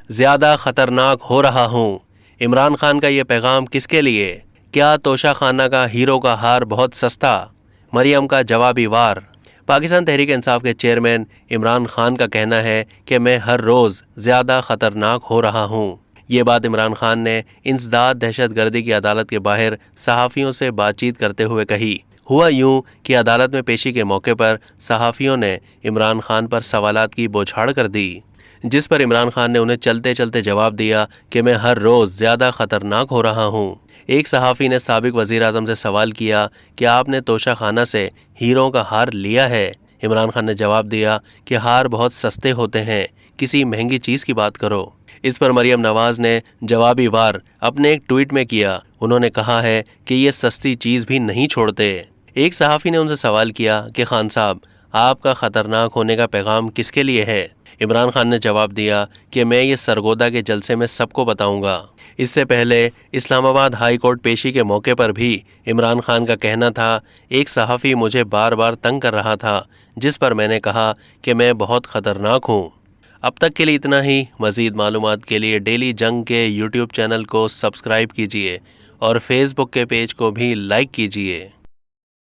زیادہ خطرناک ہو رہا ہوں۔ عمران خان کا یہ پیغام کس کے لیے؟ کیا توشہ خانہ کا ہیرو کا ہار بہت سستا؟ مریم کا جوابی وار۔ پاکستان تحریک انصاف کے چیئرمین عمران خان کا کہنا ہے کہ میں ہر روز زیادہ خطرناک ہو رہا ہوں۔ یہ بات عمران خان نے انسداد دہشت گردی کی عدالت کے باہر صحافیوں سے بات چیت کرتے ہوئے کہی۔ ہوا یوں کہ عدالت میں پیشی کے موقع پر صحافیوں نے عمران خان پر سوالات کی بوچھاڑ کر دی، جس پر عمران خان نے انہیں چلتے چلتے جواب دیا کہ میں ہر روز زیادہ خطرناک ہو رہا ہوں۔ ایک صحافی نے سابق وزیر اعظم سے سوال کیا کہ آپ نے توشہ خانہ سے ہیروں کا ہار لیا ہے؟ عمران خان نے جواب دیا کہ ہار بہت سستے ہوتے ہیں، کسی مہنگی چیز کی بات کرو۔ اس پر مریم نواز نے جوابی وار اپنے ایک ٹویٹ میں کیا۔ انہوں نے کہا ہے کہ یہ سستی چیز بھی نہیں چھوڑتے۔ ایک صحافی نے ان سے سوال کیا کہ خان صاحب، آپ کا خطرناک ہونے کا پیغام کس کے لیے ہے؟ عمران خان نے جواب دیا کہ میں یہ سرگودا کے جلسے میں سب کو بتاؤں گا۔ اس سے پہلے اسلام آباد ہائی کورٹ پیشی کے موقع پر بھی عمران خان کا کہنا تھا، ایک صحافی مجھے بار بار تنگ کر رہا تھا، جس پر میں نے کہا کہ میں بہت خطرناک ہوں۔ اب تک کے لیے اتنا ہی۔ مزید معلومات کے لیے ڈیلی جنگ کے یوٹیوب چینل کو سبسکرائب کیجیے اور فیس بک کے پیج کو بھی لائک کیجیے۔